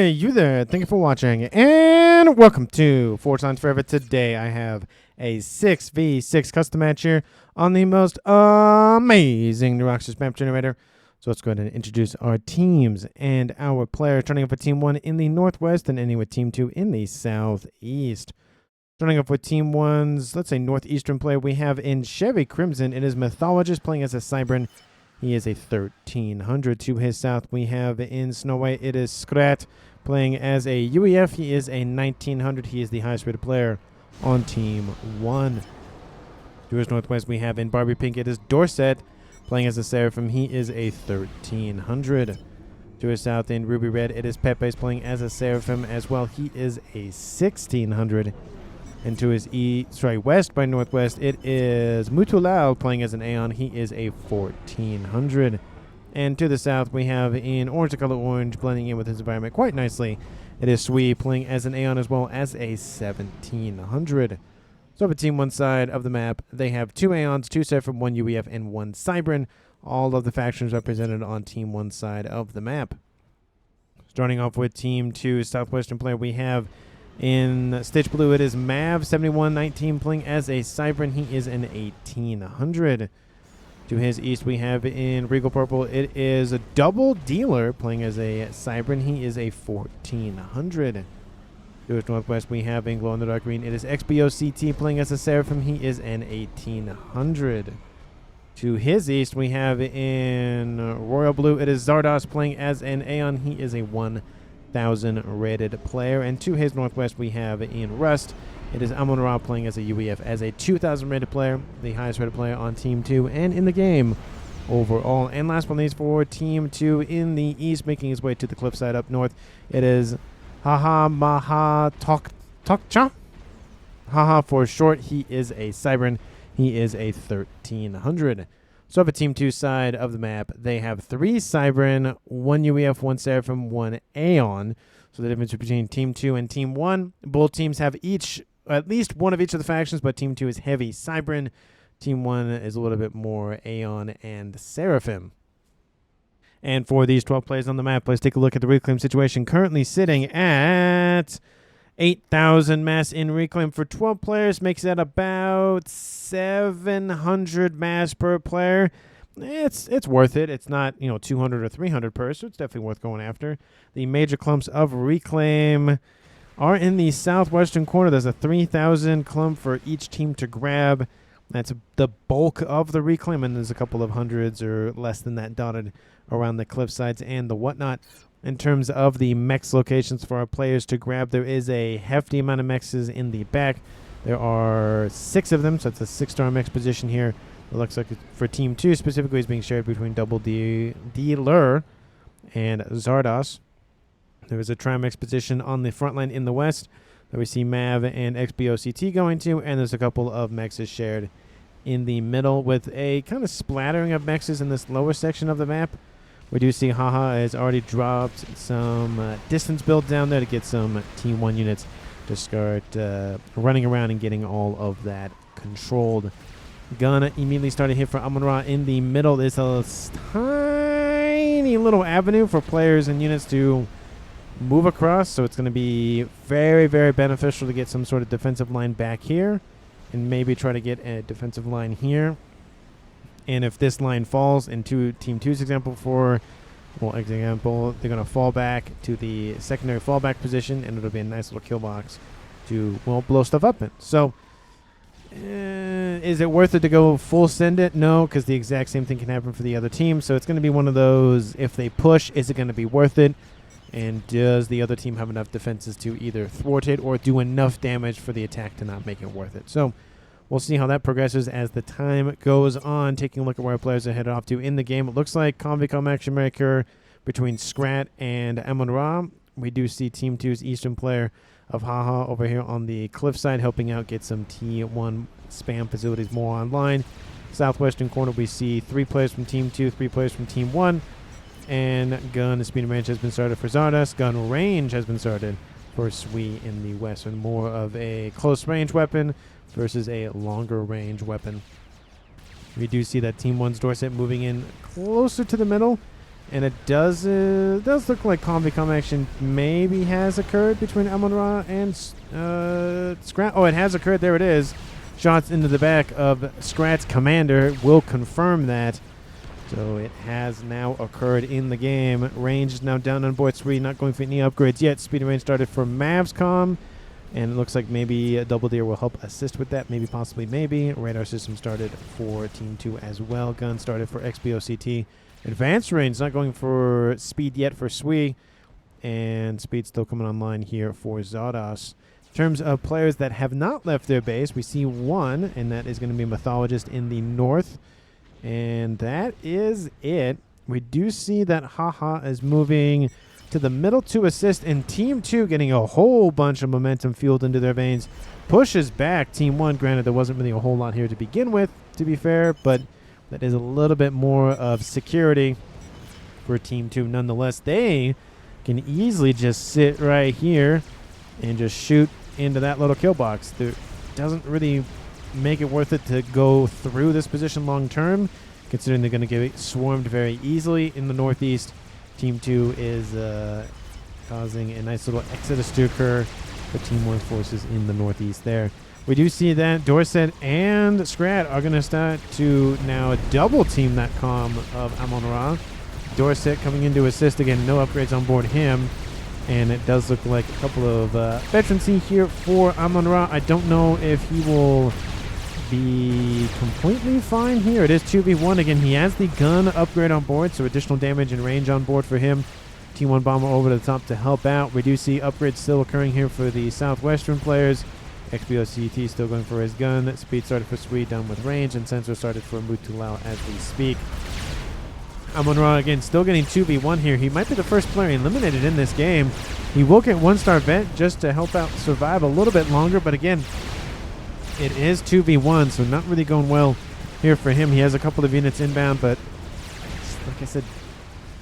Hey, you there. Thank you for watching, and welcome to Four Times Forever. Today, I have a 6v6 custom match here on the most amazing new Rockstar map generator. So let's go ahead and introduce our teams and our players. Starting off with Team 1 in the Northwest and ending with Team 2 in the Southeast. Starting off with Team 1's, let's say, Northeastern player, we have in Chevy Crimson. It is Mythologist playing as a Cybran. He is a 1300. To his south, we have in Snow White, it is Scrat playing as a UEF. He is a 1900. He is the highest rated player on Team 1. To his northwest, we have in Barbie Pink, it is Dorset playing as a Seraphim. He is a 1300. To his south, in Ruby Red, it is Pepe's playing as a Seraphim as well. He is a 1600. And to his west by northwest, it is Mutulal playing as an Aeon. He is a 1400. And to the south, we have in orange, the color orange, blending in with his environment quite nicely. It is Sui playing as an Aeon as well as a 1700. So for Team 1 side of the map, they have 2 Aeons, 2 Seraphim, 1 UEF, and 1 Cybran. All of the factions represented on Team 1 side of the map. Starting off with Team 2 Southwestern player, we have in Stitch Blue, it is Mav 7119 playing as a Cybran. He is an 1800. To his east, we have in Regal Purple, it is a Double Dealer playing as a Cybran. He is a 1400. To his northwest, we have in Glow in the Dark Green, it is XBOCT playing as a Seraphim. He is an 1800. To his east, we have in Royal Blue, it is Zardos playing as an Aeon. He is a 1000 rated player. And to his northwest, we have in Rust, it is Amon-Ra playing as a UEF as a 2000 rated player, the highest rated player on Team 2 and in the game overall. And last but not least, for Team 2 in the east, making his way to the cliffside up north, it is Haha Maha Tokcha. Haha for short. He is a Cybran. He is a 1300. So for Team 2 side of the map, they have 3 Cybran, 1 UEF, 1 Seraphim, 1 Aeon. So the difference between Team 2 and Team 1, both teams have at least one of each of the factions, but Team 2 is heavy Cybran. Team 1 is a little bit more Aeon and Seraphim. And for these 12 players on the map, let's take a look at the reclaim situation. Currently sitting at 8,000 mass in reclaim for 12 players, makes that about 700 mass per player. It's worth it. It's not 200 or 300 per, so it's definitely worth going after. The major clumps of reclaim are in the southwestern corner. There's a 3,000 clump for each team to grab. That's the bulk of the reclaim, and there's a couple of hundreds or less than that dotted around the cliff sides and the whatnot. In terms of the mechs locations for our players to grab, there is a hefty amount of mechs in the back. There are 6 of them, so it's a 6-star mech position here. It looks like for Team 2 specifically is being shared between Double Dealer and Zardos. There is a Trimex position on the front line in the west that we see Mav and XBOCT going to, and there's a couple of mechs shared in the middle with a kind of splattering of mechs in this lower section of the map. We do see Haha has already dropped some distance build down there to get some Team 1 units to start running around and getting all of that controlled. Gonna immediately start a hit for Amon-Ra in the middle. There's a tiny little avenue for players and units to move across, so it's going to be very, very beneficial to get some sort of defensive line back here and maybe try to get a defensive line here. And if this line falls into Team 2's example, they're going to fall back to the secondary fallback position, and it'll be a nice little kill box to blow stuff up in. So is it worth it to go full send it? No, because the exact same thing can happen for the other team. So it's going to be one of those, if they push, is it going to be worth it? And does the other team have enough defenses to either thwart it or do enough damage for the attack to not make it worth it? So we'll see how that progresses as the time goes on. Taking a look at where our players are headed off to in the game, it looks like Convicom action may occur between Scrat and Amon-Ra. We do see Team 2's eastern player of Haha over here on the cliffside helping out get some T1 spam facilities more online. Southwestern corner, we see 3 players from Team 2, 3 players from Team 1. And gun and speed range has been started for Zardos. Gun range has been started for Sui in the west. And more of a close range weapon versus a longer range weapon. We do see that Team 1's Dorset moving in closer to the middle And it does look like combi action maybe has occurred between Amon-Ra and Scrat. Oh, it has occurred. There it is. Shots into the back of Scrat's commander will confirm that. So it has now occurred in the game. Range is now down on board 3, not going for any upgrades yet. Speed and range started for Mavscom, and it looks like maybe a Double Deer will help assist with that. Maybe, possibly, maybe. Radar system started for Team 2 as well. Gun started for XBOCT. Advanced range, not going for speed yet for Sui, and speed still coming online here for Zardos. In terms of players that have not left their base, we see one, and that is going to be Mythologist in the north. And that is it. We do see that Haha is moving to the middle to assist, and Team 2 getting a whole bunch of momentum fueled into their veins. Pushes back Team 1. Granted, there wasn't really a whole lot here to begin with, to be fair, but that is a little bit more of security for Team 2. Nonetheless, they can easily just sit right here and just shoot into that little kill box. There doesn't really make it worth it to go through this position long term, considering they're going to get swarmed very easily in the northeast. Team 2 is causing a nice little exodus to occur for Team 1 forces in the northeast there. We do see that Dorset and Scrat are going to start to now double team that comm of Amon-Ra. Dorset coming in to assist again, no upgrades on board him. And it does look like a couple of veterancy here for Amon-Ra. I don't know if he will be completely fine here. It is 2v1. Again, he has the gun upgrade on board, so additional damage and range on board for him. Team 1 bomber over to the top to help out. We do see upgrades still occurring here for the southwestern players. XBOCT still going for his gun. Speed started for Sweet, done with range, and sensor started for Mutulao as we speak. Amon-Ra again still getting 2v1 here. He might be the first player eliminated in this game. He will get 1-star vet just to help out survive a little bit longer, but again, it is 2v1, so not really going well here for him. He has a couple of units inbound, but like I said,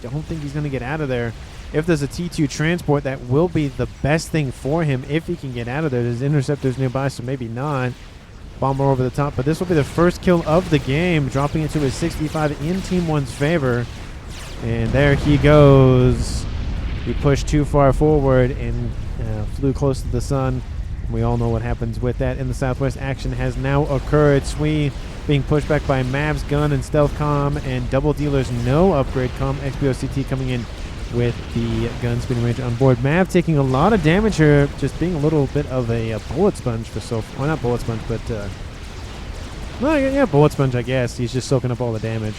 don't think he's going to get out of there. If there's a T2 transport, that will be the best thing for him if he can get out of there. There's interceptors nearby, so maybe not. Bomber over the top, but this will be the first kill of the game, dropping it to his 65 in Team 1's favor. And there he goes. He pushed too far forward and flew close to the sun. We all know what happens with that. In the southwest, action has now occurred. Sui being pushed back by Mav's gun and stealth comm, and double dealers no upgrade comm. XBOCT coming in with the gun speed and range on board. Mav taking a lot of damage here, just being a little bit of a bullet sponge for well, not bullet sponge, but well, yeah, bullet sponge, I guess. He's just soaking up all the damage.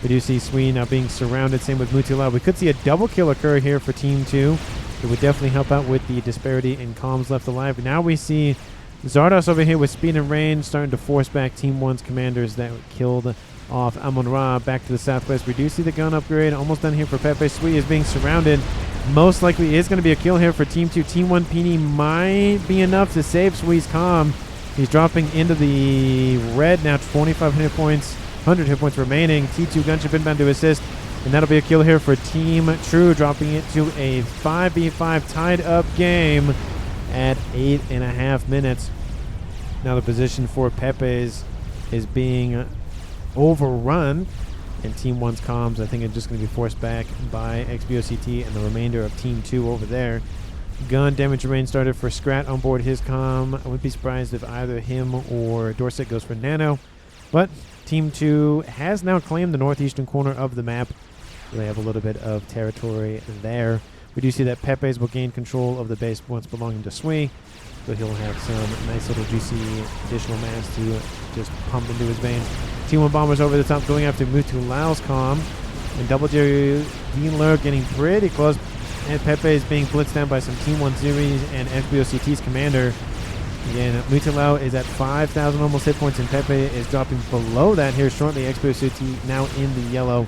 We do see Sui now being surrounded. Same with Mutulao. We could see a double kill occur here for Team 2. It would definitely help out with the disparity in comms left alive. Now we see Zardos over here with speed and range starting to force back Team 1's commanders that killed off Amon-Ra. Back to the southwest. We do see the gun upgrade. Almost done here for Pepe. Sui is being surrounded. Most likely is going to be a kill here for Team 2. Team 1 PD might be enough to save Sui's comm. He's dropping into the red now. 25 hit points. 100 hit points remaining. T2 gunship inbound to assist. And that'll be a kill here for Team True, dropping it to a 5v5 tied up game at 8.5 minutes. Now the position for Pepe's is being overrun, and Team 1's comms, I think, are just going to be forced back by XBOCT and the remainder of Team 2 over there. Gun damage range started for Scrat on board his comm. I wouldn't be surprised if either him or Dorset goes for Nano, but Team 2 has now claimed the northeastern corner of the map. They have a little bit of territory there. We do see that Pepe's will gain control of the base once belonging to Sui, so he'll have some nice little juicy additional mass to just pump into his veins. Team 1 bombers over the top going after Mutulao's comm, and Double Dealer getting pretty close, and Pepe is being blitzed down by some Team 1 series and FBOCT's commander. Again, Mutulao is at 5,000 almost hit points, and Pepe is dropping below that here shortly. XBOCT now in the yellow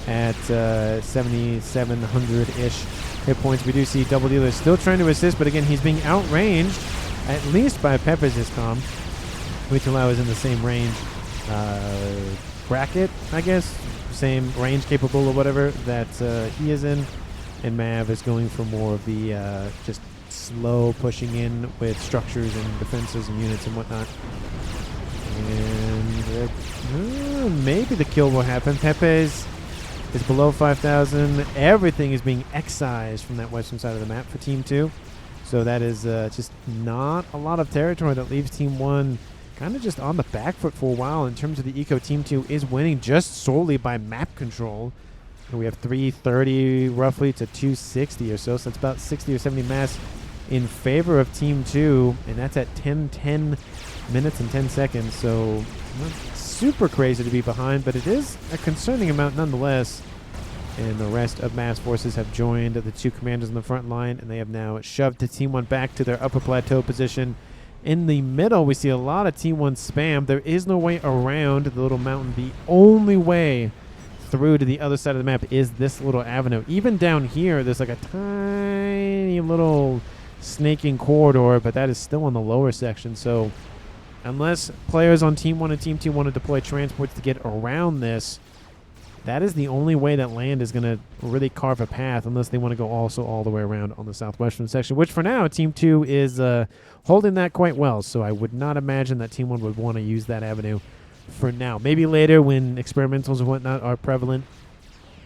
at 7,700-ish hit points. We do see Double Dealer still trying to assist, but again, he's being outranged, at least by Pepe's comm. Mutulao is in the same range bracket, I guess, same range capable or whatever that he is in, and Mav is going for more of the just slow pushing in with structures and defenses and units and whatnot. And maybe the kill will happen. Pepe's is below 5,000. Everything is being excised from that western side of the map for Team 2. So that is just not a lot of territory that leaves Team 1 kind of just on the back foot for a while in terms of the eco. Team 2 is winning just solely by map control. And we have 330 roughly to 260 or so. So it's about 60 or 70 mass in favor of Team 2. And that's at 10 minutes and 10 seconds. So not super crazy to be behind, but it is a concerning amount nonetheless. And the rest of mass forces have joined the two commanders on the front line, and they have now shoved the Team 1 back to their upper plateau position. In the middle, we see a lot of Team 1 spam. There is no way around the little mountain. The only way through to the other side of the map is this little avenue. Even down here, there's like a tiny little snaking corridor, but that is still on the lower section. So unless players on Team 1 and Team 2 want to deploy transports to get around this, that is the only way that land is going to really carve a path, unless they want to go also all the way around on the southwestern section, which for now Team 2 is holding that quite well. So I would not imagine that Team 1 would want to use that avenue for now. Maybe later when experimentals and whatnot are prevalent,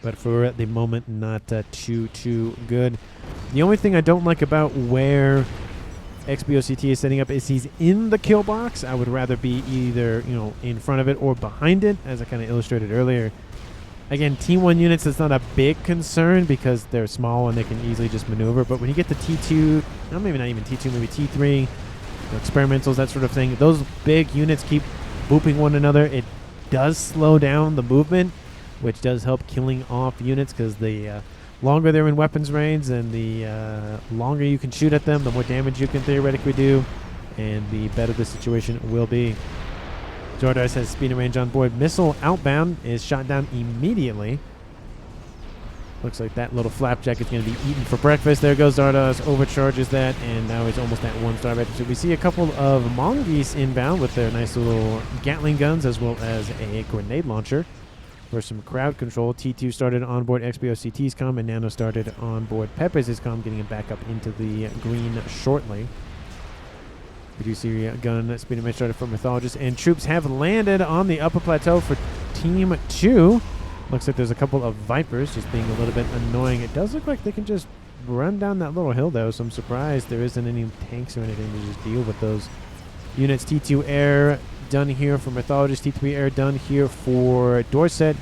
but for the moment, not too good. The only thing I don't like about where XBOCT is setting up is he's in the kill box. I would rather be either in front of it or behind it, as I kind of illustrated earlier. Again, Team 1 units, it's not a big concern because they're small and they can easily just maneuver. But when you get to T2, maybe not even T2, maybe T3, experimentals, that sort of thing, those big units keep booping one another. It does slow down the movement, which does help killing off units, because the longer they're in weapons range and the longer you can shoot at them, the more damage you can theoretically do, and the better the situation will be. Zardoz has speed and range on board. Missile outbound is shot down immediately. Looks like that little flapjack is going to be eaten for breakfast. There goes Zardoz, overcharges that, and now he's almost at 1-star ready. So we see a couple of mongoose inbound with their nice little Gatling guns, as well as a grenade launcher for some crowd control. T2 started on board XBOCT's comm, and Nano started on board Pepe's comm, getting him back up into the green shortly. We do see a gun speed and range started for Mythologist, and troops have landed on the upper plateau for Team 2. Looks like there's a couple of Vipers just being a little bit annoying. It does look like they can just run down that little hill, though, so I'm surprised there isn't any tanks or anything to just deal with those units. T2 Air done here for Mythologist. T3 Air done here for Dorset.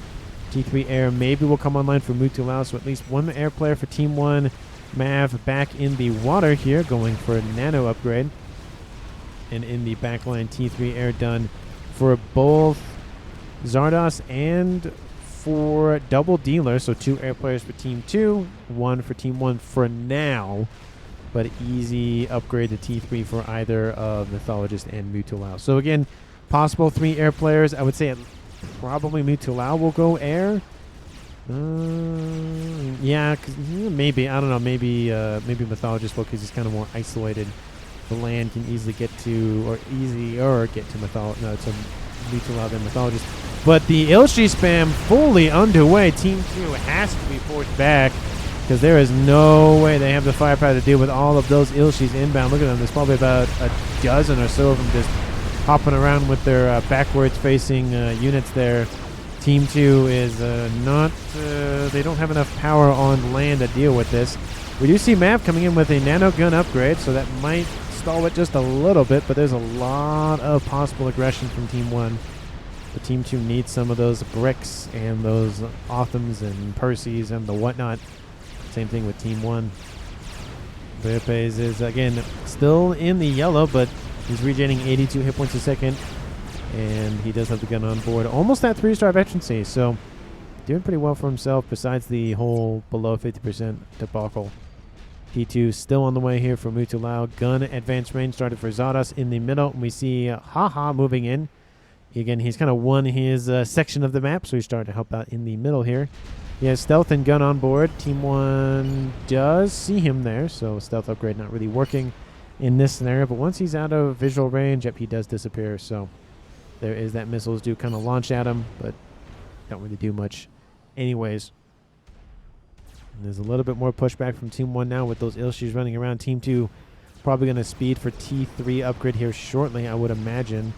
T3 Air maybe will come online for Mutulao, so at least one air player for Team 1. Mav back in the water here, going for a nano upgrade. And in the backline, T3 Air done for both Zardoz and for Double Dealer. So 2 air players for Team 2, 1 for Team 1 for now. But easy upgrade to T3 for either of Mythologist and Mutulao. So again, possible 3 air players. I would say probably Mutulao will go air. Yeah, maybe. I don't know. Maybe Mythologist will, because he's kind of more isolated. The land can easily get to, or easier get to Mutulao than Mythologist. But the Ilshi spam fully underway. Team 2 has to be forced back, because there is no way they have the firepower to deal with all of those Ilshis inbound. Look at them. There's probably about a dozen or so of them just hopping around with their backwards facing units there. Team 2 is they don't have enough power on land to deal with this. We do see Mav coming in with a nano gun upgrade, so that might stall it just a little bit, but there's a lot of possible aggression from Team 1. But Team 2 needs some of those bricks and those Authams and Percys and the whatnot. Same thing with Team 1. Verpes is, again, still in the yellow, but he's regaining 82 hit points a second, and he does have the gun on board. Almost at 3-star veterancy, so doing pretty well for himself, besides the whole below 50% debacle. T2 still on the way here for Mutulao. Gun advanced range started for Zardoz in the middle. And we see Haha moving in. Again, he's kind of won his section of the map, so he's starting to help out in the middle here. He has stealth and gun on board. Team 1 does see him there, so stealth upgrade not really working in this scenario. But once he's out of visual range, yep, he does disappear. So there is that missiles do kind of launch at him, but don't really do much anyways. And there's a little bit more pushback from Team 1 now with those Ilshis running around. Team 2 probably going to speed for T3 upgrade here shortly, I would imagine.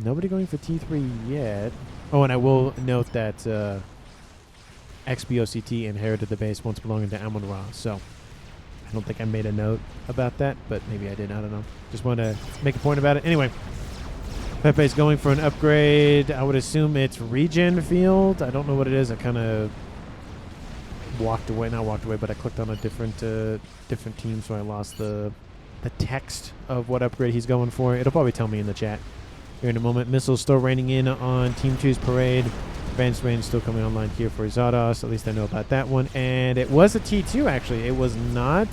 Nobody going for T3 yet. Oh, and I will note that XBOCT inherited the base once belonging to Amon-Ra, so I don't think I made a note about that, but maybe I did. I don't know. Just wanted to make a point about it. Anyway, Pepe's going for an upgrade. I would assume it's regen field. I don't know what it is. I kind of walked away. Not walked away, but I clicked on a different team, so I lost the text of what upgrade he's going for. It'll probably tell me in the chat here in a moment. Missiles still raining in on Team 2's parade. Advanced range still coming online here for Zardos. At least I know about that one. And it was a T2, actually. It was not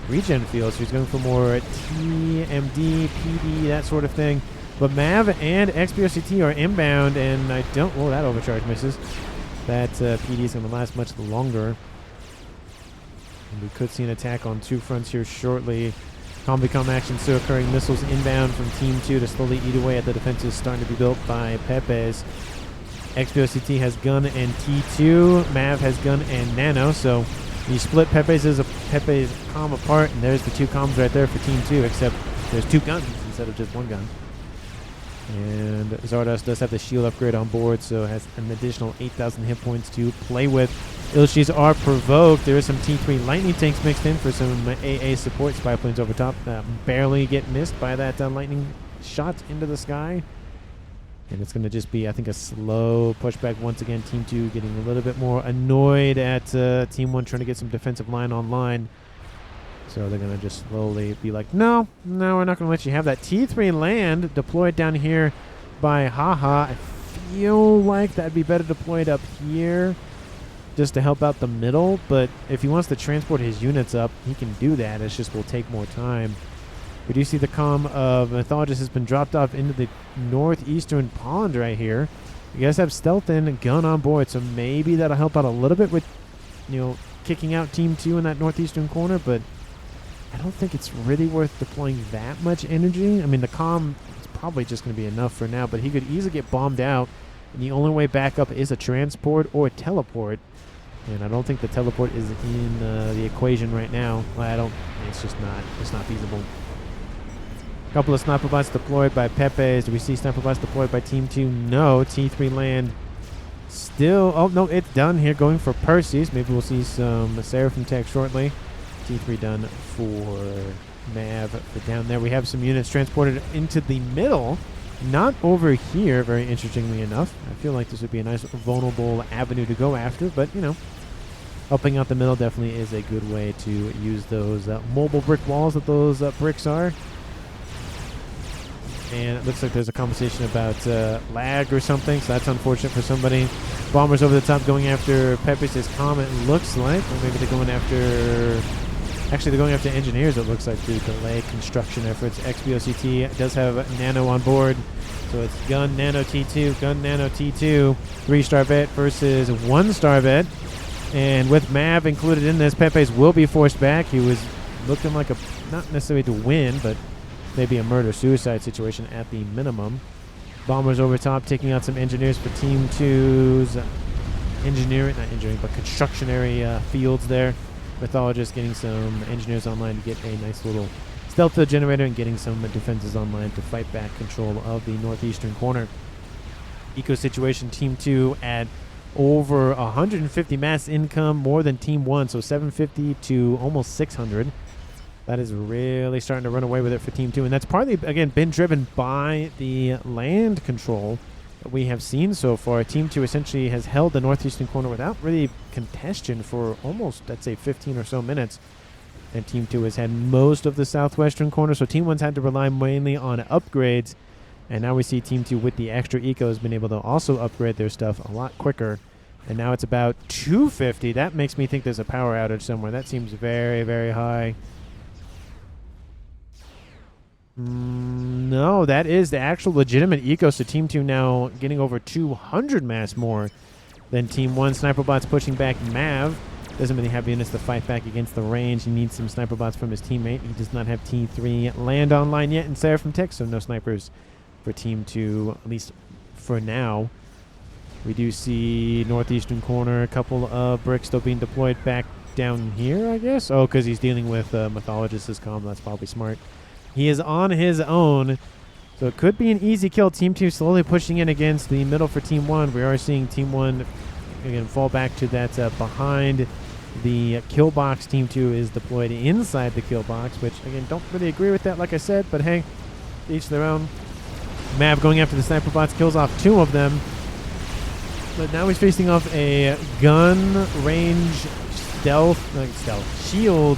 regen field, so he's going for more TMD, PD, that sort of thing. But Mav and XBOCT are inbound, and I don't... Oh, that overcharge misses. That PD is going to last much longer. And we could see an attack on two fronts here shortly. Combi-com action still occurring. Missiles inbound from Team 2 to slowly eat away at the defenses starting to be built by Pepe's. XBOCT has gun and T2. Mav has gun and nano. So you split Pepe's comm apart, and there's the two comms right there for Team 2, except there's two guns instead of just one gun. And Zardos does have the shield upgrade on board, so has an additional 8,000 hit points to play with. Ilshis are provoked. There is some T3 lightning tanks mixed in for some AA support. Spy planes over top barely get missed by that lightning shot into the sky. And it's going to just be, I think, a slow pushback once again. Team 2 getting a little bit more annoyed at Team 1 trying to get some defensive line online. So they're going to just slowly be like, no, we're not going to let you have that. T3 land deployed down here by Haha. I feel like that'd be better deployed up here just to help out the middle. But if he wants to transport his units up, he can do that. It's just will take more time. We do see the comm of Mythologist has been dropped off into the northeastern pond right here. You guys have stealth and gun on board, so maybe that'll help out a little bit with, kicking out Team 2 in that northeastern corner, but I don't think it's really worth deploying that much energy. I mean, the comm is probably just going to be enough for now, but he could easily get bombed out, and the only way back up is a transport or a teleport, and I don't think the teleport is in the equation right now. It's not feasible. A couple of sniper bots deployed by Pepe's. Do we see sniper bots deployed by Team 2? No. T3 land still... Oh, no, it's done here. Going for Perseus. Maybe we'll see some Seraphim tech shortly. T3 done for Mav. For down there, we have some units transported into the middle. Not over here, very interestingly enough. I feel like this would be a nice vulnerable avenue to go after, but, helping out the middle definitely is a good way to use those mobile brick walls that those bricks are. And it looks like there's a conversation about lag or something, so that's unfortunate for somebody. Bombers over the top going after Pepe's comm, it looks like. Or maybe they're going after... Actually, they're going after engineers, it looks like, to delay construction efforts. XBOCT does have nano on board, so it's gun, nano, T2, gun, nano, T2. 3-star vet versus 1-star vet. And with Mav included in this, Pepe's will be forced back. He was looking like not necessarily to win, but maybe a murder-suicide situation at the minimum. Bombers over top taking out some engineers for Team 2's construction area fields there. Mythologist getting some engineers online to get a nice little stealth field generator and getting some defenses online to fight back control of the northeastern corner. Eco situation, Team 2 at over 150 mass income, more than Team 1, so 750 to almost 600. That is really starting to run away with it for Team 2. And that's partly, again, been driven by the land control that we have seen so far. Team 2 essentially has held the northeastern corner without really contention for almost, let's say, 15 or so minutes. And Team 2 has had most of the southwestern corner. So Team 1's had to rely mainly on upgrades. And now we see Team 2 with the extra eco has been able to also upgrade their stuff a lot quicker. And now it's about 250. That makes me think there's a power outage somewhere. That seems very, very high. No, that is the actual legitimate eco. So Team 2 now getting over 200 mass more than Team 1. Sniper bots pushing back Mav. Doesn't really have units to fight back against the range. He needs some sniper bots from his teammate. He does not have T3 land online yet in Seraphim Tech, so no snipers for Team 2, at least for now. We do see northeastern corner, a couple of bricks still being deployed back down here, I guess. Oh, because he's dealing with Mythologist's comm. That's probably smart. He is on his own. So it could be an easy kill. Team 2 slowly pushing in against the middle for Team 1. We are seeing Team 1 again fall back to that behind the kill box. Team 2 is deployed inside the kill box, which again don't really agree with that, like I said, but hey, each their own. Mav going after the sniper bots, kills off 2 of them. But now he's facing off a gun range shield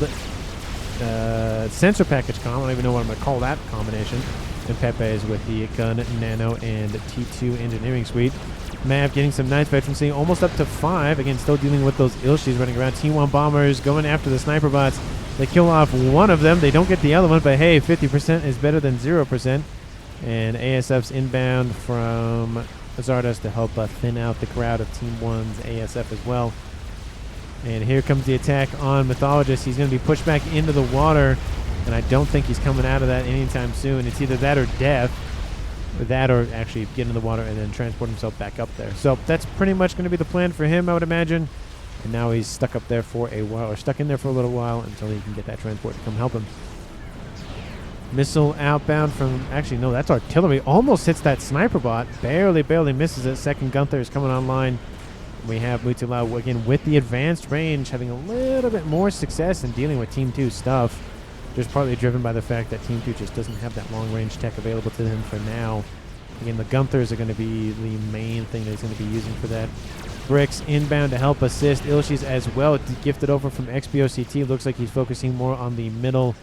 sensor package comp. I don't even know what I'm going to call that combination. And Pepe is with the gun, nano, and T2 engineering suite. Mav getting some nice veterancy, almost up to 5. Again, still dealing with those Ilshis running around. T1 bombers going after the sniper bots. They kill off 1 of them. They don't get the other one, but hey, 50% is better than 0%. And ASF's inbound from Zardos to help thin out the crowd of Team 1's ASF as well. And here comes the attack on Mythologist. He's going to be pushed back into the water, and I don't think he's coming out of that anytime soon. It's either that or death, or that or actually get in the water and then transport himself back up there. So that's pretty much going to be the plan for him, I would imagine. And now he's stuck up there for a while, or stuck in there for a little while until he can get that transport to come help him. Missile outbound from, actually, no, that's artillery. Almost hits that sniper bot. Barely misses it. Second Gunther is coming online. We have Mutulao again with the advanced range, having a little bit more success in dealing with Team 2's stuff. Just partly driven by the fact that Team 2 just doesn't have that long-range tech available to them for now. Again, the Gunthers are going to be the main thing that he's going to be using for that. Bricks inbound to help assist. Ilshis as well, gifted over from XBOCT. Looks like he's focusing more on the middle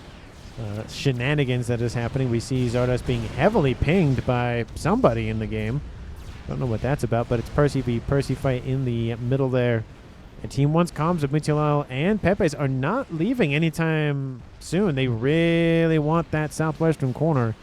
shenanigans that is happening. We see Zardos being heavily pinged by somebody in the game. Don't know what that's about, but it's Percy v Percy fight in the middle there. And Team 1's comms of Mutulao and Pepe's are not leaving anytime soon. They really want that southwestern corner.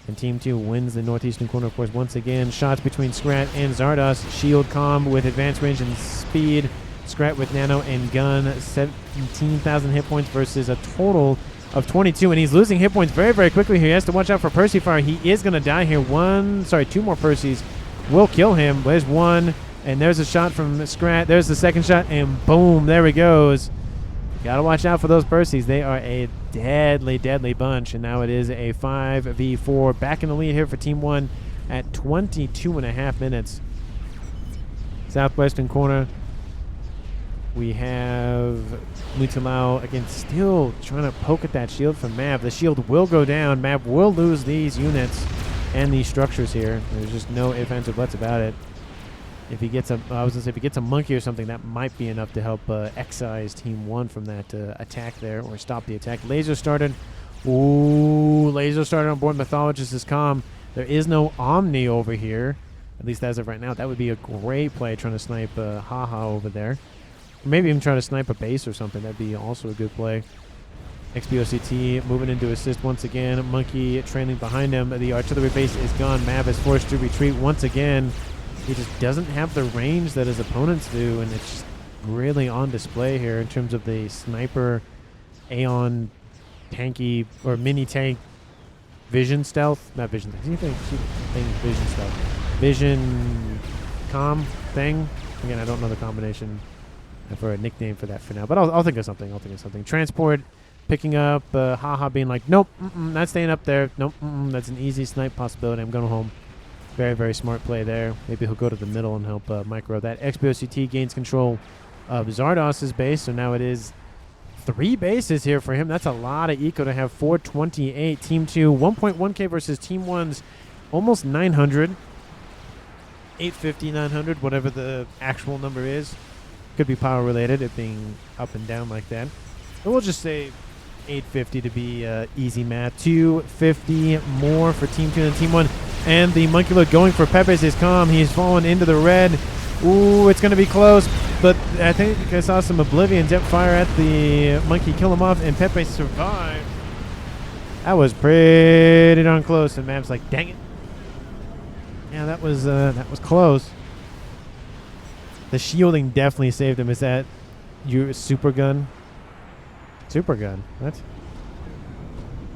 And Team 2 wins the northeastern corner, of course, once again. Shots between Scrat and Zardos. Shield comm with advanced range and speed. Scrat with nano and gun. 17,000 hit points versus a total of 22, and he's losing hit points very, very quickly here. He has to watch out for Percy fire. He is going to die here. 2 more Percys will kill him. There's 1, and there's a shot from Scrat. There's the second shot, and boom, there he goes. Got to watch out for those Percys. They are a deadly, deadly bunch, and now it is a 5v4. Back in the lead here for Team 1 at 22.5 minutes. Southwestern corner. We have Mutulao, again, still trying to poke at that shield from Mav. The shield will go down. Mav will lose these units and these structures here. There's just no ifs, ands, or buts about it. If he gets a, if he gets a monkey or something, that might be enough to help excise Team 1 from that attack there, or stop the attack. Laser started. Ooh, laser started on board. Mythologist is calm. There is no Omni over here, at least as of right now. That would be a great play, trying to snipe Haha over there. Maybe even try to snipe a base or something. That'd be also a good play. XBOCT moving into assist once again. Monkey trailing behind him. The artillery base is gone. Mav is forced to retreat once again. He just doesn't have the range that his opponents do, and it's just really on display here in terms of the sniper Aeon tanky or mini tank vision stealth. Not vision vision stealth. Vision comm thing. Again, I don't know the combination for a nickname for that for now, but I'll think of something. Transport picking up Haha being like, nope, not staying up there. Nope, that's an easy snipe possibility. I'm going home. Very, very smart play there. Maybe he'll go to the middle and help micro that. XBOCT gains control of Zardos' base, so now it is 3 bases here for him. That's a lot of eco to have. 428. Team 2, 1.1k versus Team 1's almost 900. 850, 900, whatever the actual number is. Could be power related, it being up and down like that. And we'll just say 850 to be easy math. 250 more for Team 2 than Team 1. And the Monkey Look going for Pepe's is calm. He's fallen into the red. Ooh, it's going to be close. But I think I saw some Oblivion depth fire at the Monkey, kill him off, and Pepe survived. That was pretty darn close. And Mav's like, dang it. Yeah, that was close. The shielding definitely saved him. Is that your super gun? Super gun. What?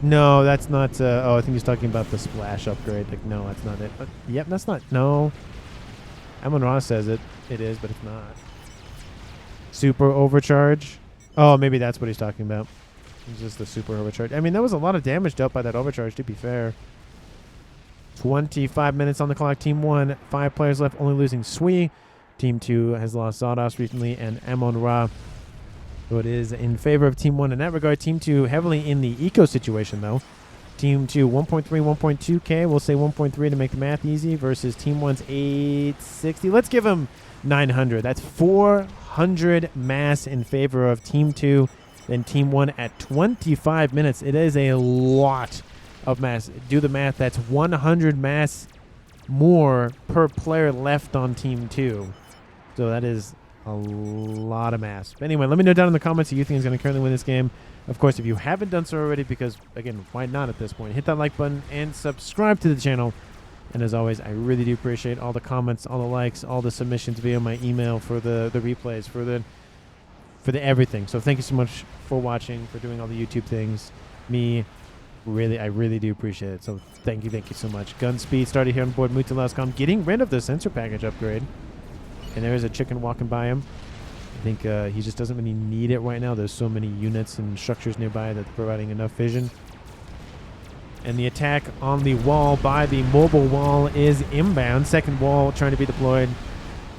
No, that's not. Oh, I think he's talking about the splash upgrade. Like, no, that's not it. Yep, that's not. No. Amon-Ra says it is, but it's not. Super overcharge. Oh, maybe that's what he's talking about. It's just the super overcharge. I mean, there was a lot of damage dealt by that overcharge, to be fair. 25 minutes on the clock. Team 1, 5 players left, only losing Sui. Team 2 has lost Zardos recently and Amon-Ra. So it is in favor of Team 1 in that regard. Team 2 heavily in the eco situation, though. Team 2, 1.3, 1.2K. We'll say 1.3 to make the math easy versus Team 1's 860. Let's give them 900. That's 400 mass in favor of Team 2 than Team 1 at 25 minutes. It is a lot of mass. Do the math. That's 100 mass more per player left on Team 2. So that is a lot of mass. But anyway, let me know down in the comments who you think is going to currently win this game. Of course, if you haven't done so already, because, again, why not at this point? Hit that like button and subscribe to the channel. And as always, I really do appreciate all the comments, all the likes, all the submissions via my email for the replays, for the everything. So thank you so much for watching, for doing all the YouTube things. I really do appreciate it. So thank you so much. Gun speed started here on board Mutalauscom, getting rid of the sensor package upgrade. And there is a chicken walking by him. I think he just doesn't really need it right now. There's so many units and structures nearby that's providing enough vision. And the attack on the wall by the mobile wall is inbound. Second wall trying to be deployed.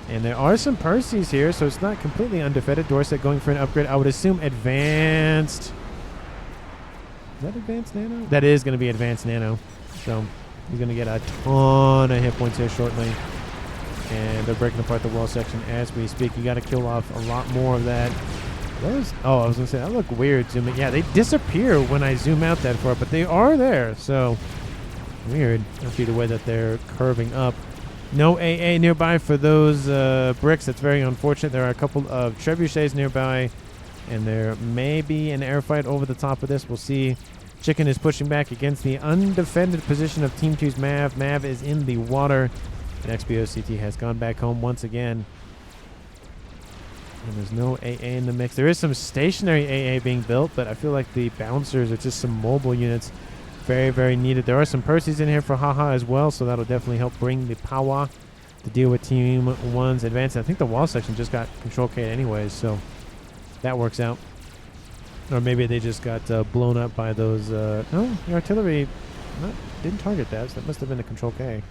And there are some Percies here, so it's not completely undefended. Dorset going for an upgrade. I would assume advanced. Is that advanced nano? That is going to be advanced nano. So he's going to get a ton of hit points here shortly. And they're breaking apart the wall section as we speak. You got to kill off a lot more of that. I was going to say, that looked weird zooming. Yeah, they disappear when I zoom out that far, but they are there. So weird. I see the way that they're curving up. No AA nearby for those bricks. That's very unfortunate. There are a couple of trebuchets nearby, and there may be an air fight over the top of this. We'll see. Chicken is pushing back against the undefended position of Team 2's Mav. Mav is in the water, and XBOCT has gone back home once again. And there's no AA in the mix. There is some stationary AA being built, but I feel like the bouncers are just some mobile units. Very, very needed. There are some Percies in here for Haha as well, so that'll definitely help bring the power to deal with Team 1's advance. I think the wall section just got control K anyways, so that works out. Or maybe they just got blown up by those... no, the artillery didn't target that, so that must have been a control K.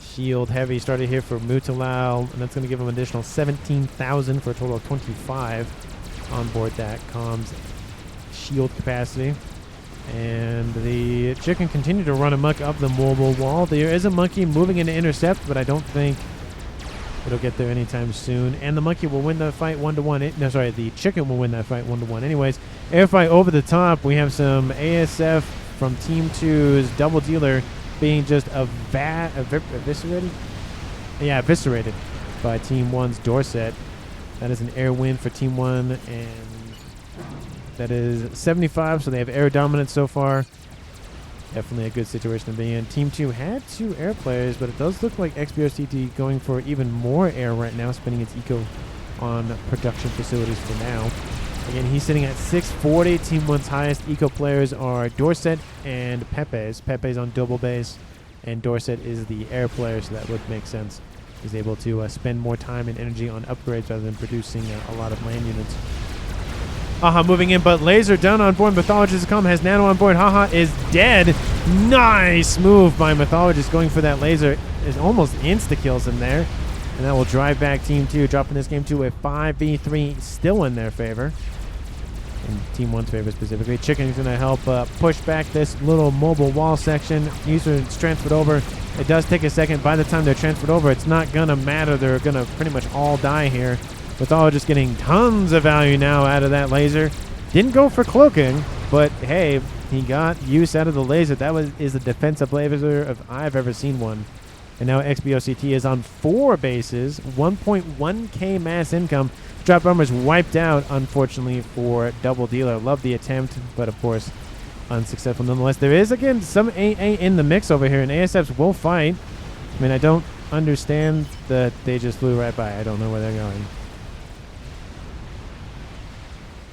Shield heavy started here for Mutalau, and that's going to give him an additional 17,000 for a total of 25 on board that comms shield capacity. And the chicken continued to run amok up the mobile wall. There is a monkey moving in to intercept, but I don't think it'll get there anytime soon. And the monkey will win the fight 1-1. No, sorry, the chicken will win that fight 1-1. Anyways, air fight over the top. We have some ASF from Team 2's double dealer being just eviscerated? Yeah, eviscerated by Team 1's Dorset. That is an air win for Team 1, and that is 75, so they have air dominance so far. Definitely a good situation to be in. Team 2 had 2 air players, but it does look like XBOCT going for even more air right now, spending its eco on production facilities for now. Again, he's sitting at 640. Team 1's highest eco players are Dorset and Pepe's. Pepe's on double base, and Dorset is the air player, so that would make sense. He's able to spend more time and energy on upgrades rather than producing a lot of land units. Haha moving in, but laser down on board. Mythologist come, has nano on board. Haha is dead. Nice move by Mythologist going for that laser. Is almost insta-kills him there. And that will drive back Team 2, dropping this game to a 5v3 still in their favor. In Team 1's favor specifically. Chicken's going to help push back this little mobile wall section. User is transferred over. It does take a second. By the time they're transferred over, it's not going to matter. They're going to pretty much all die here. Mythologist getting tons of value now out of that laser. Didn't go for cloaking, but hey, he got use out of the laser. That is a defensive laser if I've ever seen one. And now XBOCT is on 4 bases, 1.1k mass income. Drop bomber's wiped out, unfortunately, for double dealer. Love the attempt, but of course, unsuccessful nonetheless. There is, again, some AA in the mix over here, and ASFs will fight. I mean, I don't understand that they just flew right by. I don't know where they're going.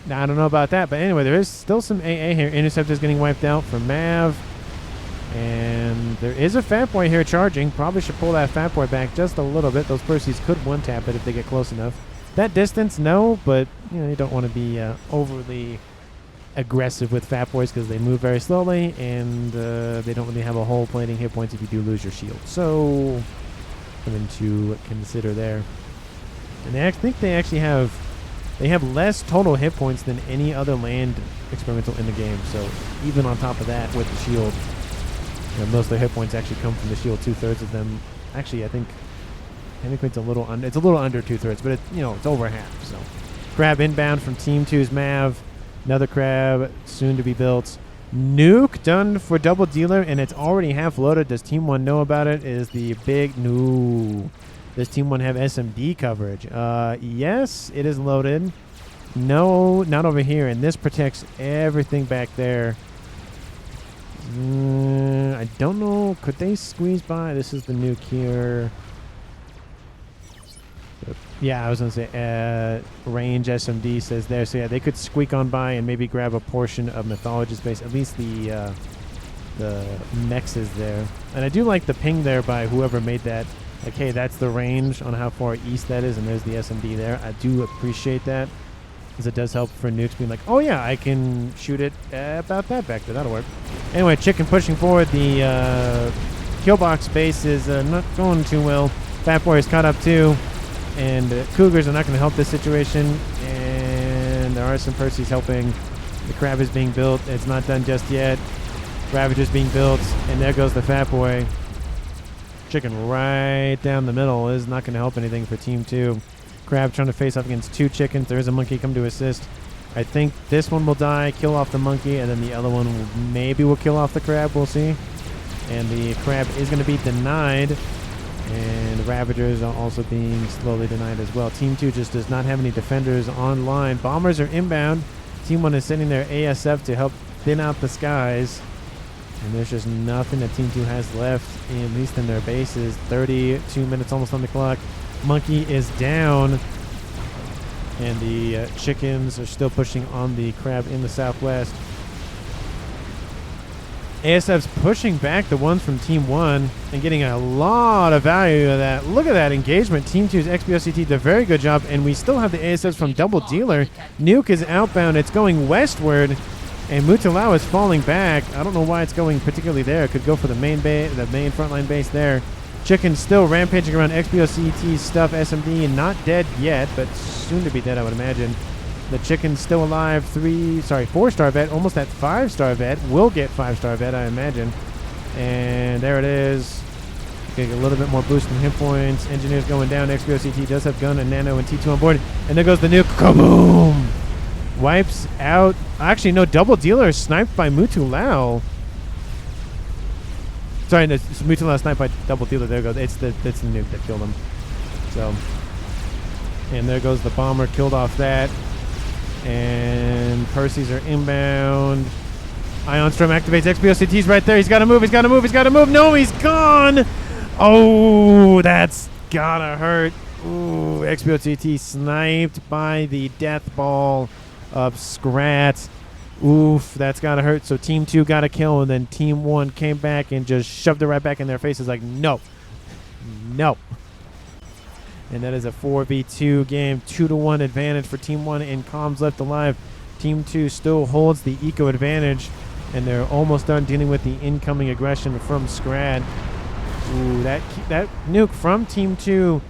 Now, I don't know about that, but anyway, there is still some AA here. Interceptor's getting wiped out for Mav. And there is a Fat Boy here charging. Probably should pull that Fat Boy back just a little bit. Those Percies could one-tap it if they get close enough. That distance, no, but you know, you don't want to be overly aggressive with Fat Boys because they move very slowly, and they don't really have a hole plating hit points if you do lose your shield. So something to consider there. And I think they actually have less total hit points than any other land experimental in the game. So even on top of that, with the shield, most of their hit points actually come from the shield. 2/3 of them, actually, I think it's a little under. It's a little under 2/3, but it's over half. So crab inbound from Team 2's Mav. Another crab soon to be built. Nuke done for double dealer, and it's already half loaded. Does Team 1 know about it? Is the big no. Does Team 1 have SMD coverage? Yes, it is loaded. No, not over here. And this protects everything back there. I don't know. Could they squeeze by? This is the Nuke here. Yeah, I was going to say range SMD says there. So, yeah, they could squeak on by and maybe grab a portion of Mythologist base. At least the mechs is there. And I do like the ping there by whoever made that. Like, hey, that's the range on how far east that is, and there's the SMD there. I do appreciate that, because it does help for nukes being like, oh, yeah, I can shoot it about that back there. That'll work. Anyway, Chicken pushing forward. The kill box base is not going too well. Fat Boy is caught up, too. And Cougars are not going to help this situation. And there are some Percy's helping. The crab is being built. It's not done just yet. Ravager's being built. And there goes the Fat Boy. Chicken right down the middle is not going to help anything for Team 2. Crab trying to face off against 2 chickens. There is a monkey come to assist. I think this one will die, kill off the monkey, and then the other one will kill off the crab. We'll see. And the crab is going to be denied. And Ravagers are also being slowly denied as well. Team 2 just does not have any defenders online. Bombers are inbound. Team 1 is sending their ASF to help thin out the skies. And there's just nothing that Team 2 has left, at least in their bases. 32 minutes almost on the clock. Monkey is down. And the chickens are still pushing on the crab in the southwest. ASF's pushing back the ones from Team 1 and getting a lot of value of that. Look at that engagement. Team 2's XBOCT did a very good job, and we still have the ASFs from Double Dealer. Nuke is outbound. It's going westward, and Mutalau is falling back. I don't know why it's going particularly there. It could go for the main frontline base there. Chicken still rampaging around XBOCT's stuff. SMD not dead yet, but soon to be dead, I would imagine. The chicken's still alive. 4-star vet, almost at 5-star vet. Will get 5-star vet, I imagine. And there it is. Getting a little bit more boost in hit points. Engineers going down. XBOCT does have gun and nano and T2 on board. And there goes the nuke. Kaboom! Wipes out. Actually, no, Double Dealer sniped by Mutalau. Sorry, no, Mutalau sniped by Double Dealer. There goes. It's the nuke that killed him. So, and there goes the bomber. Killed off that. And Percy's are inbound. Ion Storm activates. XBOCT's right there. He's got to move. He's got to move. He's got to move. No, he's gone. Oh, that's gotta hurt. Ooh, XBOCT sniped by the death ball of Scrat. Oof, that's gotta hurt. So Team 2 got a kill, and then Team 1 came back and just shoved it right back in their faces like, no. No. And that is a 4v2 game. 2-1 advantage for Team 1 and comms left alive. Team 2 still holds the eco advantage, and they're almost done dealing with the incoming aggression from Scrad. Ooh, that nuke from Team 2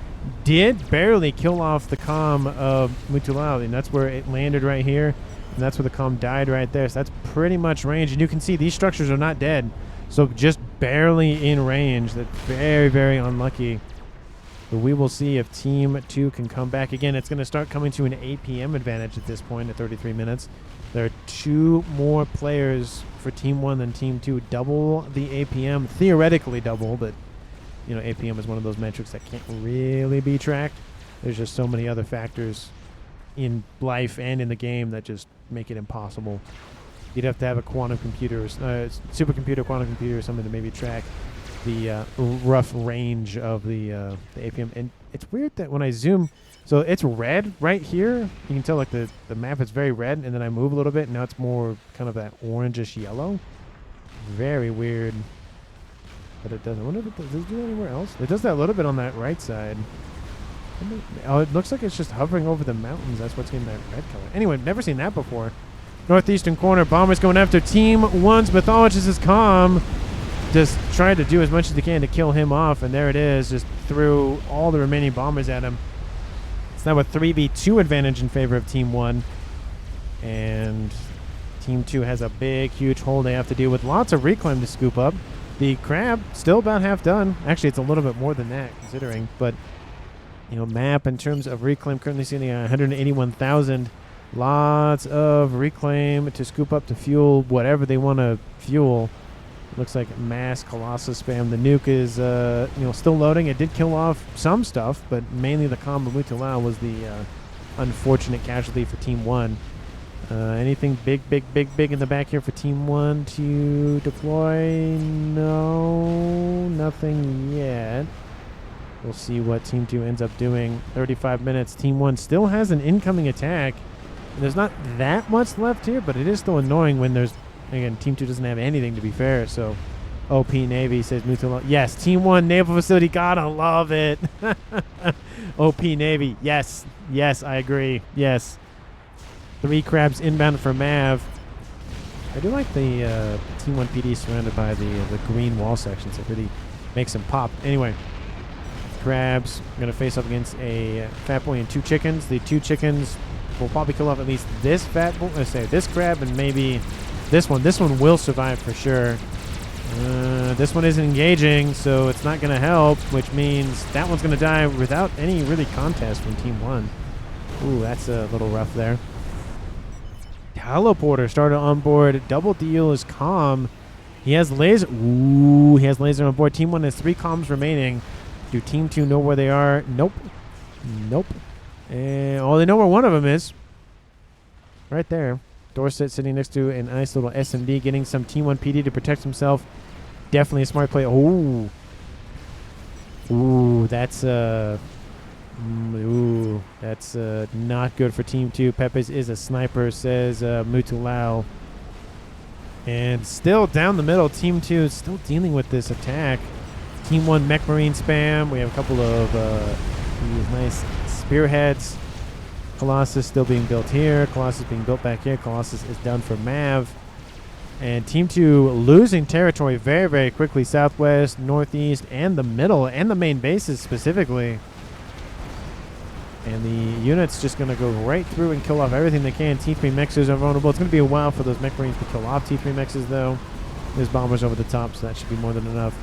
did barely kill off the comm of Mutalau, and that's where it landed right here, and that's where the comm died right there. So that's pretty much range, and you can see these structures are not dead, so just barely in range. That's very, very unlucky. But we will see if Team 2 can come back. Again, it's going to start coming to an 8 p.m. advantage at this point at 33 minutes. There are 2 more players for Team 1 than Team 2. Double the APM. Theoretically double, but you know, APM is one of those metrics that can't really be tracked. There's just so many other factors in life and in the game that just make it impossible. You'd have to have a quantum computer, supercomputer, quantum computer, or something to maybe track the rough range of the APM. And it's weird that when I zoom, so it's red right here. You can tell like the map is very red, and then I move a little bit, and now it's more kind of that orangish yellow. Very weird. But it doesn't. I wonder if it does it do that anywhere else? It does that a little bit on that right side. Oh, it looks like it's just hovering over the mountains. That's what's getting that red color. Anyway, I've never seen that before. Northeastern corner. Bombers going after Team 1's Mythologist is calm. Just tried to do as much as they can to kill him off, and there it is. Just threw all the remaining bombers at him. It's now a 3v2 advantage in favor of Team 1. And Team 2 has a big, huge hole they have to deal with. Lots of reclaim to scoop up. The crab still about half done. Actually, it's a little bit more than that, considering. But, you know, map in terms of reclaim currently sitting at 181,000. Lots of reclaim to scoop up to fuel whatever they want to fuel. Looks like mass Colossus spam. The nuke is, still loading. It did kill off some stuff, but mainly the combo Mutulao was the unfortunate casualty for Team 1. Anything big in the back here for Team 1 to deploy? No, nothing yet. We'll see what Team 2 ends up doing. 35 minutes. Team 1 still has an incoming attack. There's not that much left here, but it is still annoying when there's... Again, Team 2 doesn't have anything, to be fair, so... OP Navy says Mutulao. Yes, Team 1 Naval Facility. Gotta love it. OP Navy. Yes, I agree. Yes. 3 crabs inbound for Mav. I do like the Team 1 PD surrounded by the green wall sections. It really makes them pop. Anyway, crabs are going to face off against a fat boy and 2 chickens. The 2 chickens will probably kill off at least this fat boy. Let's say this crab and maybe this one. This one will survive for sure. This one isn't engaging, so it's not going to help, which means that one's going to die without any really contest from Team 1. Ooh, that's a little rough there. Teleporter started on board. Double deal is calm. He has laser. Ooh, he has laser on board. Team 1 has 3 comms remaining. Do Team 2 know where they are? Nope. And they know where one of them is. Right there. Dorset sitting next to a nice little SMD, getting some Team 1 PD to protect himself. Definitely a smart play. Ooh, that's not good for Team 2. Pepe's is a sniper, says Mutulao. And still down the middle, Team 2 is still dealing with this attack. Team 1 Mech Marine spam. We have a couple of these nice spearheads. Colossus still being built here. Colossus being built back here. Colossus is done for Mav. And Team 2 losing territory very, very quickly. Southwest, northeast, and the middle, and the main bases specifically. And the unit's just going to go right through and kill off everything they can. T3 mexes are vulnerable. It's going to be a while for those mech marines to kill off T3 mexes, though. There's bombers over the top, so that should be more than enough.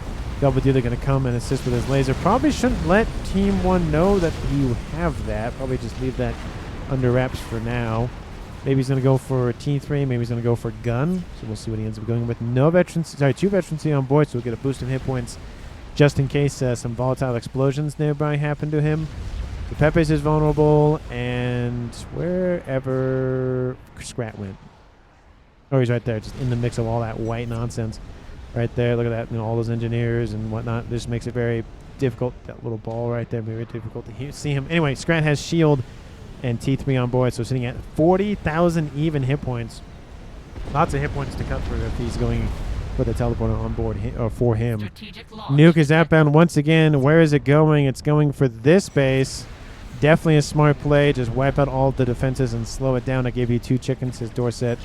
Double dealer going to come and assist with his laser. Probably shouldn't let Team 1 know that you have that. Probably just leave that under wraps for now. Maybe he's going to go for T3. Maybe he's going to go for gun. So we'll see what he ends up going with. No veterans. Sorry, 2 veterans on board, so we'll get a boost in hit points just in case some volatile explosions nearby happen to him. So Pepe's is vulnerable, and wherever Scrat went. Oh, he's right there, just in the mix of all that white nonsense. Right there, look at that, all those engineers and whatnot. This makes it very difficult. That little ball right there, very difficult to see him. Anyway, Scrat has shield and T3 on board, so sitting at 40,000 even hit points. Lots of hit points to cut through if he's going for the teleporter on board or for him. Nuke is outbound once again. Where is it going? It's going for this base. Definitely a smart play. Just wipe out all the defenses and slow it down. I gave you 2 chickens, says Dorset.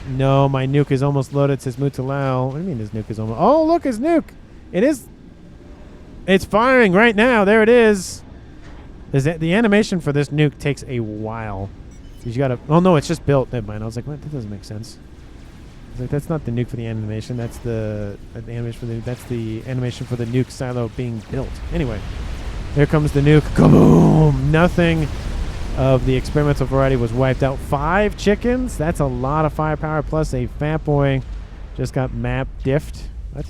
No, my nuke is almost loaded, says Mutulao. What do you mean his nuke is almost... Oh, look, his nuke. It is... It's firing right now. There it is. The animation for this nuke takes a while. You got to... Oh, no, it's just built. Never mind. I was like, what? That doesn't make sense. I was like, that's not the nuke for the animation. That's the animation for the... That's the animation for the nuke silo being built. Anyway, there comes the nuke. Kaboom! Nothing of the experimental variety was wiped out. 5 chickens? That's a lot of firepower, plus a fat boy just got map diffed. What?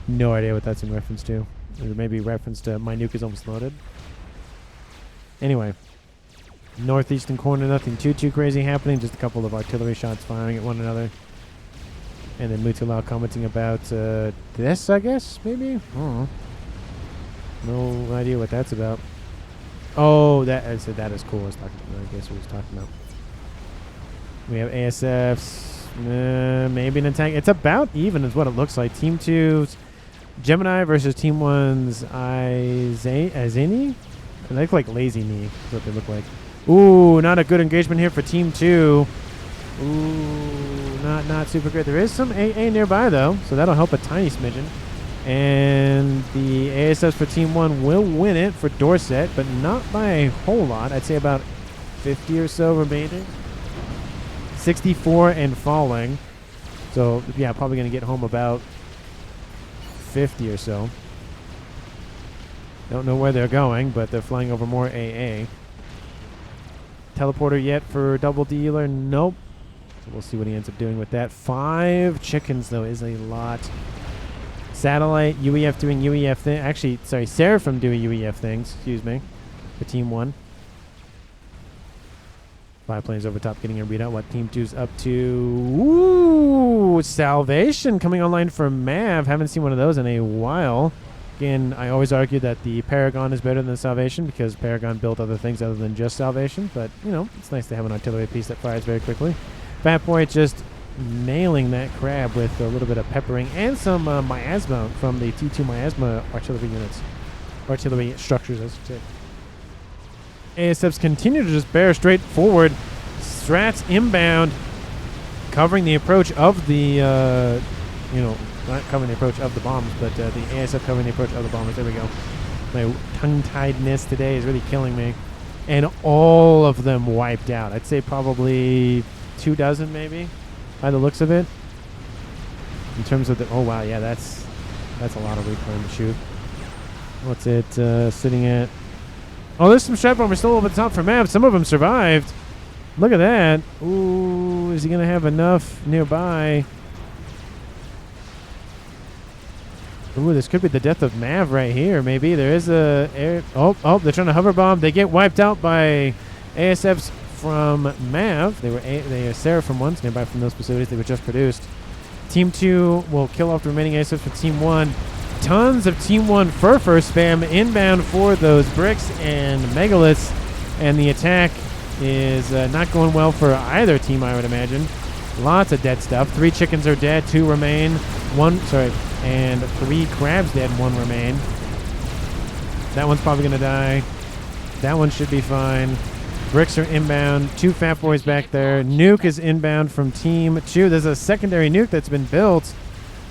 No idea what that's in reference to. Or maybe reference to my nuke is almost loaded. Anyway, northeastern corner, nothing too crazy happening. Just a couple of artillery shots firing at one another. And then Mutulao commenting about this, I guess, maybe? I don't know. No idea what that's about. Oh, that I said that is cool. I guess what he's talking about. We have ASFs. Maybe an attack. It's about even is what it looks like. Team 2's Gemini versus Team 1's Azini. They look like Lazy Knee. Is what they look like. Ooh, not a good engagement here for Team 2. Ooh, not super great. There is some AA nearby, though, so that'll help a tiny smidgen. And the ASFs for Team 1 will win it for Dorset, but not by a whole lot. I'd say about 50 or so remaining. 64 and falling. So, yeah, probably going to get home about 50 or so. Don't know where they're going, but they're flying over more AA. Teleporter yet for Double Dealer? Nope. So we'll see what he ends up doing with that. 5 chickens, though, is a lot. Satellite, UEF doing UEF thing. Actually, sorry, Seraphim doing UEF things. Excuse me. For Team 1. 5 planes over top getting a readout. What Team 2's up to? Ooh, Salvation coming online for Mav. Haven't seen one of those in a while. Again, I always argue that the Paragon is better than Salvation because Paragon built other things other than just Salvation. But, you know, it's nice to have an artillery piece that fires very quickly. Fat Boy just nailing that crab with a little bit of peppering and some miasma from the T2 miasma artillery units. Artillery structures, I should say. ASFs continue to just bear straight forward. Strats inbound, covering the approach of the, not covering the approach of the bombs, but the ASF covering the approach of the bombers. There we go. My tongue-tiedness today is really killing me. And all of them wiped out. I'd say probably 24 maybe, by the looks of it. In terms of the, oh wow, yeah, that's a lot of reclaim to shoot. What's it sitting at? Oh, there's some strap bombers still over the top for Mav. Some of them survived. Look at that. Ooh, is he going to have enough nearby? Ooh, this could be the death of Mav right here, maybe. There is a air. Oh, they're trying to hover bomb. They get wiped out by ASFs from Mav. They are Seraphim ones nearby from those facilities they were just produced. Team 2 will kill off the remaining ASFs for Team 1. Tons of Team 1 Furfur spam inbound for those bricks and megaliths, and the attack is not going well for either team, I would imagine. Lots of dead stuff. 3 chickens are dead, 2 remain. And 3 crabs dead, 1 remain. That one's probably going to die. That one should be fine. Bricks are inbound. 2 Fat Boys back there. Nuke is inbound from Team 2. There's a secondary nuke that's been built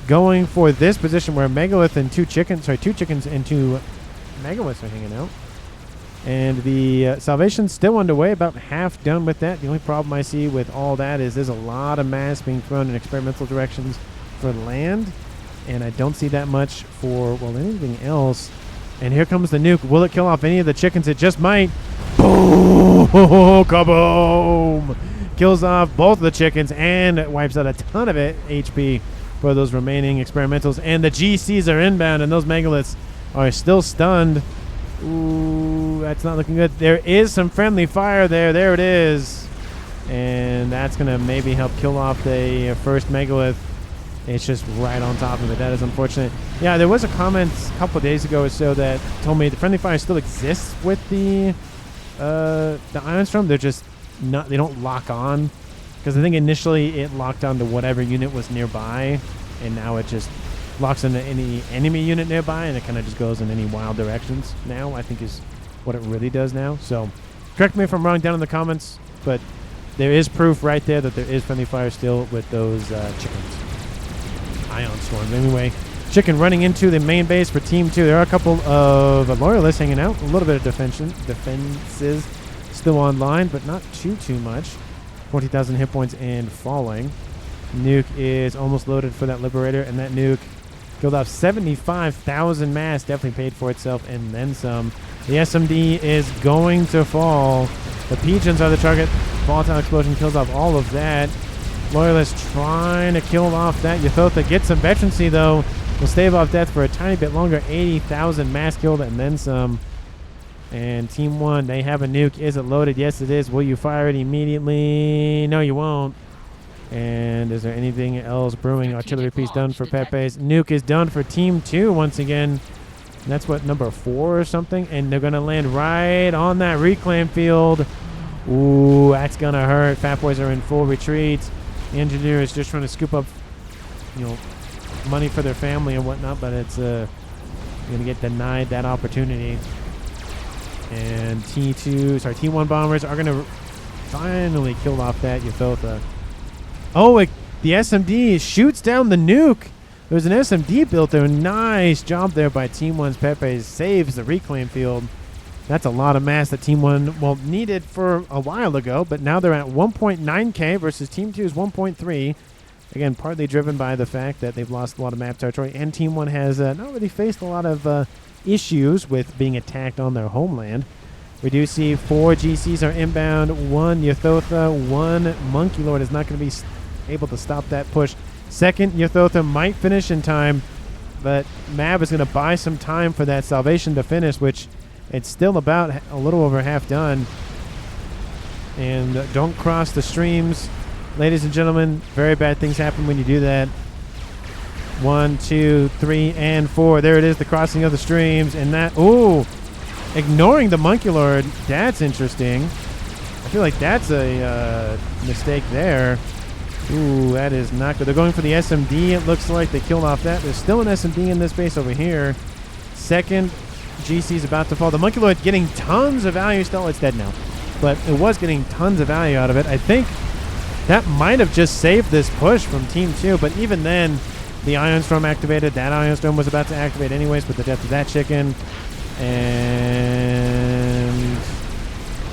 going for this position where Megalith and 2 chickens and 2 megaliths are hanging out. And the Salvation's still underway, about half done with that. The only problem I see with all that is there's a lot of mass being thrown in experimental directions for land, and I don't see that much for, well, anything else. And here comes the nuke. Will it kill off any of the chickens? It just might. Boom! Kaboom! Kills off both of the chickens and wipes out a ton of HP for those remaining experimentals. And the GCs are inbound, and those megaliths are still stunned. Ooh, that's not looking good. There is some friendly fire there. There it is. And that's going to maybe help kill off the first megalith. It's just right on top of it. That is unfortunate. Yeah, there was a comment a couple of days ago or so that told me the friendly fire still exists with the Ion Storm. They're just not, they don't lock on. Because I think initially it locked onto whatever unit was nearby, and now it just locks into any enemy unit nearby, and it kind of just goes in any wild directions now, I think is what it really does now. So correct me if I'm wrong down in the comments, but there is proof right there that there is friendly fire still with those chickens. Ion Storms. Anyway, chicken running into the main base for Team 2. There are a couple of loyalists hanging out. A little bit of defenses still online, but not too much. 40,000 hit points and falling. Nuke is almost loaded for that Liberator, and that nuke killed off 75,000 mass. Definitely paid for itself and then some. The SMD is going to fall. The pigeons are the target. Volatile explosion kills off all of that. Loyalist trying to kill off that Ythotha. Gets some veterancy, though. Will stave off death for a tiny bit longer. 80,000 mass killed and then some. And Team 1, they have a nuke. Is it loaded? Yes, it is. Will you fire it immediately? No, you won't. And is there anything else brewing? Artillery piece done for Pepe's. Nuke is done for Team 2 once again. And that's what, number 4 or something? And they're going to land right on that reclaim field. Ooh, that's going to hurt. Fat Boys are in full retreat. The engineer is just trying to scoop up, money for their family and whatnot, but it's going to get denied that opportunity. And T1 bombers are going to finally kill off that Ythotha. Oh, the SMD shoots down the nuke. There's an SMD built there. Nice job there by Team 1's Pepe. Saves the reclaim field. That's a lot of mass that Team 1, well, needed for a while ago, but now they're at 1.9k versus Team 2's 1.3. Again, partly driven by the fact that they've lost a lot of map territory, and Team 1 has not really faced a lot of issues with being attacked on their homeland. We do see 4 GCs are inbound, 1 Ythotha, 1 Monkey Lord is not going to be able to stop that push. Second Ythotha might finish in time, but Mav is going to buy some time for that salvation to finish, which it's still about a little over half done. And don't cross the streams. Ladies and gentlemen, very bad things happen when you do that. 1, 2, 3, and 4. There it is, the crossing of the streams. And that, ooh, ignoring the Monkey Lord. That's interesting. I feel like that's a mistake there. Ooh, that is not good. They're going for the SMD. It looks like they killed off that. There's still an SMD in this base over here. Second GC is about to fall. The Monkey Lord getting tons of value still. It's dead now. But it was getting tons of value out of it. I think that might have just saved this push from Team 2. But even then, the Ion Storm activated. That Ion Storm was about to activate anyways with the death of that chicken. And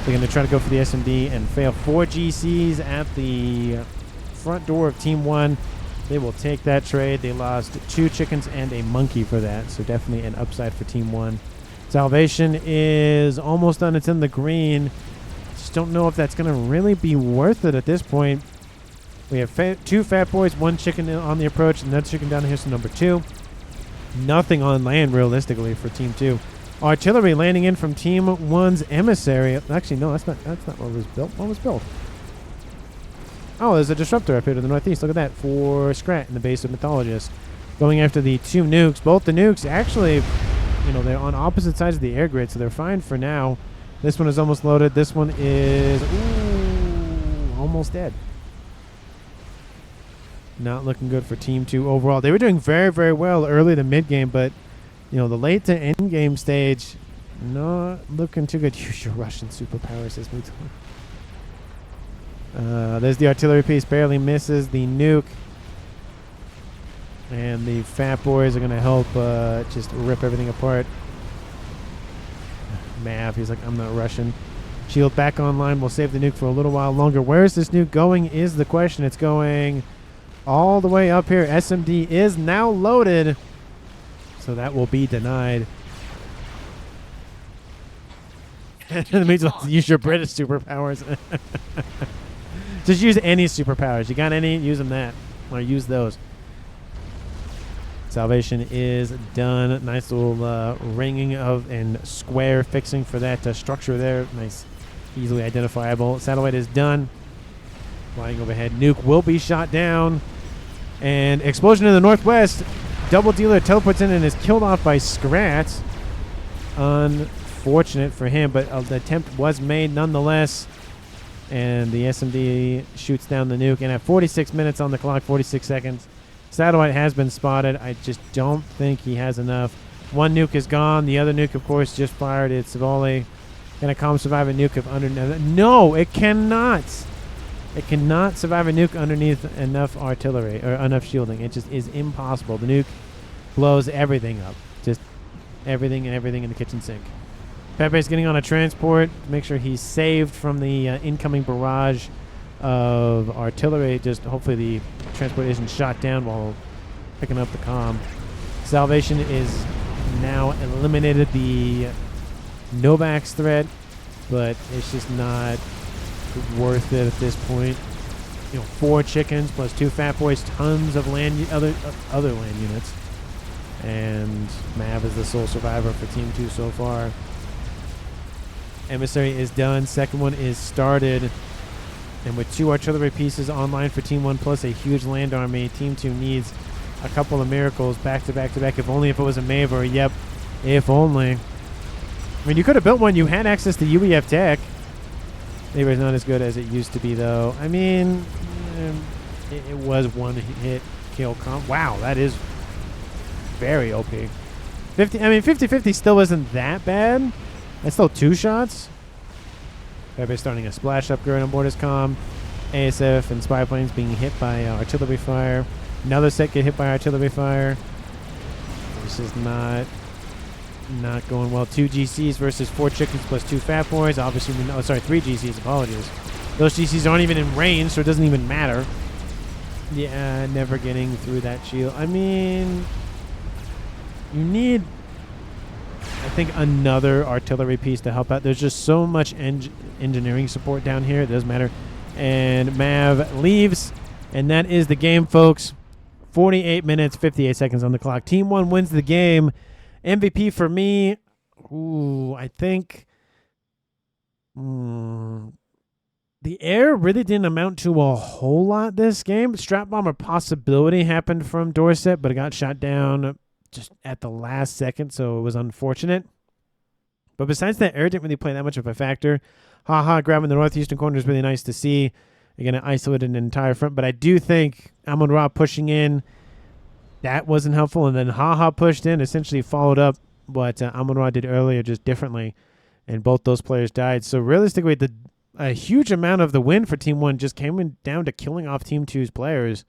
they're going to try to go for the SMD and fail. 4 GCs at the front door of Team 1. They will take that trade. They lost 2 chickens and a monkey for that. So definitely an upside for Team 1. Salvation is almost done. It's in the green. Just don't know if that's going to really be worth it at this point. We have 2 fat boys, 1 chicken on the approach, another chicken down here, so number 2. Nothing on land, realistically, for Team 2. Artillery landing in from Team 1's emissary. Actually, no, that's not what was built. What was built? Oh, there's a disruptor up here to the northeast. Look at that. For Scrat in the base of Mythologist. Going after the 2 nukes. Both the nukes actually, you know, they're on opposite sides of the air grid, so they're fine for now. This one is almost loaded. This one is almost dead. Not looking good for Team 2 overall. They were doing very, very well early to mid-game, but, you know, the late to end-game stage, not looking too good. Use your Russian superpower, says Muto. There's the artillery piece. Barely misses the nuke. And the fat boys are going to help just rip everything apart. Mav, he's like, I'm not Russian. Shield back online. We'll save the nuke for a little while longer. Where is this nuke going is the question. It's going all the way up here. SMD is now loaded. So that will be denied. It means use your British superpowers. Just use any superpowers. You got any? Use them that. Or use those. Salvation is done. Nice little ringing of and square fixing for that structure there. Nice. Easily identifiable. Satellite is done. Flying overhead. Nuke will be shot down. And explosion in the northwest. Double dealer teleports in and is killed off by Scrat. Unfortunate for him, but the attempt was made nonetheless. And the SMD shoots down the nuke. And at 46 minutes on the clock, 46 seconds, Satellite has been spotted. I just don't think he has enough. One nuke is gone. The other nuke, of course, just fired. It's volley. Can a calm survive a nuke of under? No, it cannot. It cannot survive a nuke underneath enough artillery or enough shielding. It just is impossible. The nuke blows everything up. Just everything and everything in the kitchen sink. Pepe's getting on a transport to make sure he's saved from the incoming barrage of artillery. Just hopefully the transport isn't shot down while picking up the comm. Salvation is now eliminated the Novak's threat, but it's just not worth it at this point. You know, 4 chickens plus 2 fat boys, tons of other land units, and Mav is the sole survivor for Team 2 so far. Emissary is done. Second one is started. And with 2 artillery pieces online for Team 1 plus a huge land army, Team 2 needs a couple of miracles back to back to back. If only if it was a Maver. Yep. If only. I mean, you could have built one. You had access to UEF tech. Maver is not as good as it used to be, though. I mean, it was one hit kill comp. Wow, that is very OP. 50-50 still isn't that bad. That's still 2 shots. Everybody's starting a splash upgrade on board his comm. ASF and spy planes being hit by artillery fire. Another set get hit by artillery fire. This is not going well. 2 GCs versus 4 chickens plus 2 fat boys. Obviously, 3 GCs. Apologies. Those GCs aren't even in range, so it doesn't even matter. Yeah, never getting through that shield. I mean, you need, I think, another artillery piece to help out. There's just so much engineering support down here. It doesn't matter. And Mav leaves, and that is the game, folks. 48 minutes, 58 seconds on the clock. Team 1 wins the game. MVP for me, I think the air really didn't amount to a whole lot this game. Strap bomber possibility happened from Dorset, but it got shot down just at the last second, so it was unfortunate. But besides that, air didn't really play that much of a factor. Haha, grabbing the northeastern corner is really nice to see. Again, it isolated an entire front, but I do think Amon-Ra pushing in, that wasn't helpful. And then Haha pushed in, essentially followed up what Amon-Ra did earlier, just differently. And both those players died. So realistically, a huge amount of the win for Team 1 just came down to killing off Team 2's players.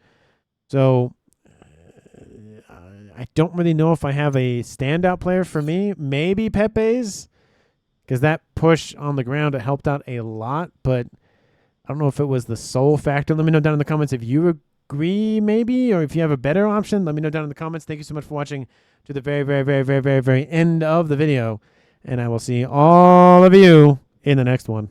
So I don't really know if I have a standout player for me. Maybe Pepe's, because that push on the ground, it helped out a lot. But I don't know if it was the sole factor. Let me know down in the comments if you agree, maybe, or if you have a better option. Let me know down in the comments. Thank you so much for watching to the very, very, very, very, very, very end of the video. And I will see all of you in the next one.